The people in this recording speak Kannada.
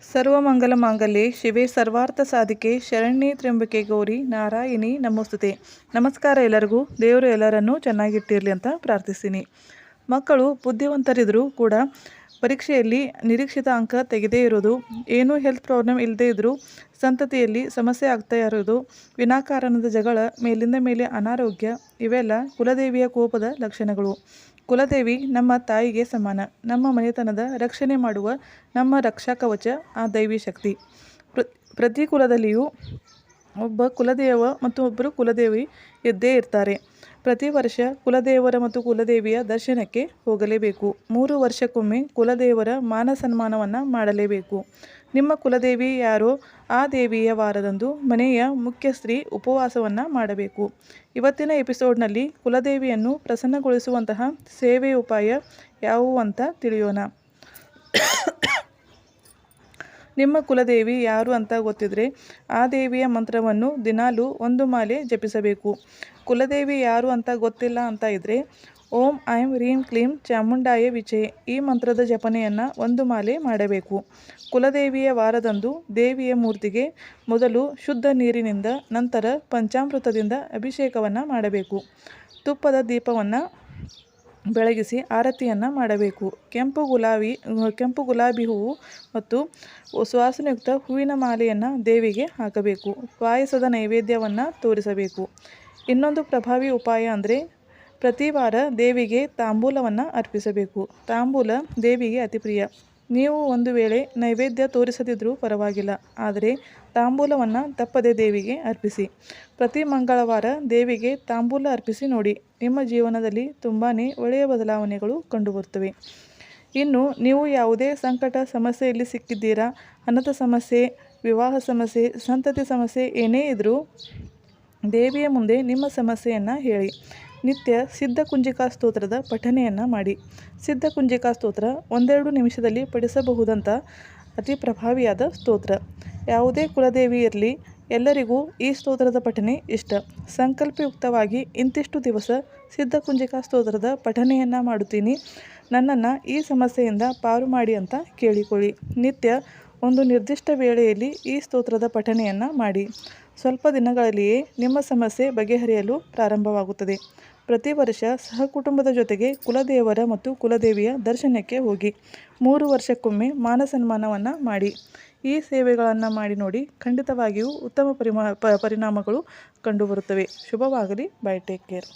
ಸರ್ವಮಂಗಲ ಮಾಂಗಲ್ಯೆ ಶಿವೆ ಸರ್ವಾರ್ಥ ಸಾಧಿಕೆ ಶರಣ್ಯೆ ತ್ರ್ಯಂಬಕೆ ಗೌರಿ ನಾರಾಯಣಿ ನಮೋಸ್ತುತೆ. ನಮಸ್ಕಾರ ಎಲ್ಲರಿಗೂ. ದೇವರು ಎಲ್ಲರನ್ನೂ ಚೆನ್ನಾಗಿಟ್ಟಿರಲಿ ಅಂತ ಪ್ರಾರ್ಥಿಸ್ತೀನಿ. ಮಕ್ಕಳು ಬುದ್ಧಿವಂತರಿದ್ದರೂ ಕೂಡ ಪರೀಕ್ಷೆಯಲ್ಲಿ ನಿರೀಕ್ಷಿತ ಅಂಕ ತೆಗೆದೇ ಇರೋದು, ಏನೂ ಹೆಲ್ತ್ ಪ್ರಾಬ್ಲಮ್ ಇಲ್ಲದೇ ಇದ್ದರೂ ಸಂತತಿಯಲ್ಲಿ ಸಮಸ್ಯೆ ಆಗ್ತಾ ಇರೋದು, ವಿನಾಕಾರಣದ ಜಗಳ, ಮೇಲಿಂದ ಮೇಲೆ ಅನಾರೋಗ್ಯ, ಇವೆಲ್ಲ ಕುಲದೇವಿಯ ಕೋಪದ ಲಕ್ಷಣಗಳು. ಕುಲದೇವಿ ನಮ್ಮ ತಾಯಿಗೆ ಸಮಾನ. ನಮ್ಮ ಮನೆತನದ ರಕ್ಷಣೆ ಮಾಡುವ ನಮ್ಮ ರಕ್ಷಾ ಕವಚ ಆ ದೈವಿ ಶಕ್ತಿ. ಪ್ರತಿ ಕುಲದಲ್ಲಿಯೂ ಒಬ್ಬ ಕುಲದೇವ ಮತ್ತು ಒಬ್ಬರು ಕುಲದೇವಿ ಇದ್ದೇ ಇರ್ತಾರೆ. ಪ್ರತಿ ವರ್ಷ ಕುಲದೇವರ ಮತ್ತು ಕುಲದೇವಿಯ ದರ್ಶನಕ್ಕೆ ಹೋಗಲೇಬೇಕು. 3 ವರ್ಷಕ್ಕೊಮ್ಮೆ ಕುಲದೇವರ ಮಾನ ಸನ್ಮಾನವನ್ನು ಮಾಡಲೇಬೇಕು. ನಿಮ್ಮ ಕುಲದೇವಿ ಯಾರೋ ಆ ದೇವಿಯ ವಾರದಂದು ಮನೆಯ ಮುಖ್ಯಸ್ತ್ರೀ ಉಪವಾಸವನ್ನು ಮಾಡಬೇಕು. ಇವತ್ತಿನ ಎಪಿಸೋಡ್ನಲ್ಲಿ ಕುಲದೇವಿಯನ್ನು ಪ್ರಸನ್ನಗೊಳಿಸುವಂತಹ ಸೇವೆ ಉಪಾಯ ಯಾವುವು ಅಂತ ತಿಳಿಯೋಣ. ನಿಮ್ಮ ಕುಲದೇವಿ ಯಾರು ಅಂತ ಗೊತ್ತಿದ್ರೆ ಆ ದೇವಿಯ ಮಂತ್ರವನ್ನು ದಿನಾಲೂ 1 ಮಾಲೆ ಜಪಿಸಬೇಕು. ಕುಲದೇವಿ ಯಾರು ಅಂತ ಗೊತ್ತಿಲ್ಲ ಅಂತ ಇದ್ದರೆ ಓಂ ಐಂ ರೀಂ ಕ್ಲೀಂ ಚಾಮುಂಡಾಯ ವಿಚೆ ಈ ಮಂತ್ರದ ಜಪನೆಯನ್ನು 1 ಮಾಲೆ ಮಾಡಬೇಕು. ಕುಲದೇವಿಯ ವಾರದಂದು ದೇವಿಯ ಮೂರ್ತಿಗೆ ಮೊದಲು ಶುದ್ಧ ನೀರಿನಿಂದ, ನಂತರ ಪಂಚಾಮೃತದಿಂದ ಅಭಿಷೇಕವನ್ನು ಮಾಡಬೇಕು. ತುಪ್ಪದ ದೀಪವನ್ನು ಬೆಳಗಿಸಿ ಆರತಿಯನ್ನು ಮಾಡಬೇಕು. ಕೆಂಪು ಗುಲಾಬಿ ಹೂವು ಮತ್ತು ಸುವಾಸನೆಯುಕ್ತ ಹೂವಿನ ಮಾಲೆಯನ್ನು ದೇವಿಗೆ ಹಾಕಬೇಕು. ಪಾಯಸದ ನೈವೇದ್ಯವನ್ನು ತೋರಿಸಬೇಕು. ಇನ್ನೊಂದು ಪ್ರಭಾವಿ ಉಪಾಯ ಅಂದರೆ ಪ್ರತಿ ವಾರ ದೇವಿಗೆ ತಾಂಬೂಲವನ್ನು ಅರ್ಪಿಸಬೇಕು. ತಾಂಬೂಲ ದೇವಿಗೆ ಅತಿ ಪ್ರಿಯ. ನೀವು ಒಂದು ವೇಳೆ ನೈವೇದ್ಯ ತೋರಿಸದಿದ್ದರೂ ಪರವಾಗಿಲ್ಲ, ಆದರೆ ತಾಂಬೂಲವನ್ನು ತಪ್ಪದೆ ದೇವಿಗೆ ಅರ್ಪಿಸಿ. ಪ್ರತಿ ಮಂಗಳವಾರ ದೇವಿಗೆ ತಾಂಬೂಲ ಅರ್ಪಿಸಿ ನೋಡಿ, ನಿಮ್ಮ ಜೀವನದಲ್ಲಿ ತುಂಬಾ ಒಳ್ಳೆಯ ಬದಲಾವಣೆಗಳು ಕಂಡುಬರುತ್ತವೆ. ಇನ್ನು ನೀವು ಯಾವುದೇ ಸಂಕಟ ಸಮಸ್ಯೆಯಲ್ಲಿ ಸಿಕ್ಕಿದ್ದೀರಾ, ಅನಾಥ ಸಮಸ್ಯೆ, ವಿವಾಹ ಸಮಸ್ಯೆ, ಸಂತತಿ ಸಮಸ್ಯೆ ಏನೇ ಇದ್ದರೂ ದೇವಿಯ ಮುಂದೆ ನಿಮ್ಮ ಸಮಸ್ಯೆಯನ್ನು ಹೇಳಿ. ನಿತ್ಯ ಸಿದ್ಧಕುಂಜಿಕಾ ಸ್ತೋತ್ರದ ಪಠನೆಯನ್ನು ಮಾಡಿ. ಸಿದ್ಧಕುಂಜಿಕಾ ಸ್ತೋತ್ರ 1-2 ನಿಮಿಷದಲ್ಲಿ ಪಠಿಸಬಹುದಂಥ ಅತಿ ಪ್ರಭಾವಿಯಾದ ಸ್ತೋತ್ರ. ಯಾವುದೇ ಕುಲದೇವಿ ಇರಲಿ, ಎಲ್ಲರಿಗೂ ಈ ಸ್ತೋತ್ರದ ಪಠನೆ ಇಷ್ಟ. ಸಂಕಲ್ಪಯುಕ್ತವಾಗಿ ಇಂತಿಷ್ಟು ದಿವಸ ಸಿದ್ಧಕುಂಜಿಕಾ ಸ್ತೋತ್ರದ ಪಠನೆಯನ್ನು ಮಾಡುತ್ತೀನಿ, ನನ್ನನ್ನು ಈ ಸಮಸ್ಯೆಯಿಂದ ಪಾರು ಮಾಡಿ ಅಂತ ಕೇಳಿಕೊಳ್ಳಿ. ನಿತ್ಯ ಒಂದು ನಿರ್ದಿಷ್ಟ ವೇಳೆಯಲ್ಲಿ ಈ ಸ್ತೋತ್ರದ ಪಠನೆಯನ್ನು ಮಾಡಿ. ಸ್ವಲ್ಪ ದಿನಗಳಲ್ಲಿಯೇ ನಿಮ್ಮ ಸಮಸ್ಯೆ ಬಗೆಹರಿಯಲು ಪ್ರಾರಂಭವಾಗುತ್ತದೆ. ಪ್ರತಿ ವರ್ಷ ಸಹಕುಟುಂಬದ ಜೊತೆಗೆ ಕುಲದೇವರ ಮತ್ತು ಕುಲದೇವಿಯ ದರ್ಶನಕ್ಕೆ ಹೋಗಿ. 3 ವರ್ಷಕ್ಕೊಮ್ಮೆ ಮಾನ ಸನ್ಮಾನವನ್ನು ಮಾಡಿ. ಈ ಸೇವೆಗಳನ್ನು ಮಾಡಿ ನೋಡಿ, ಖಂಡಿತವಾಗಿಯೂ ಉತ್ತಮ ಪರಿಣಾಮಗಳು ಕಂಡುಬರುತ್ತವೆ. ಶುಭವಾಗಲಿ. ಬೈ. Take care.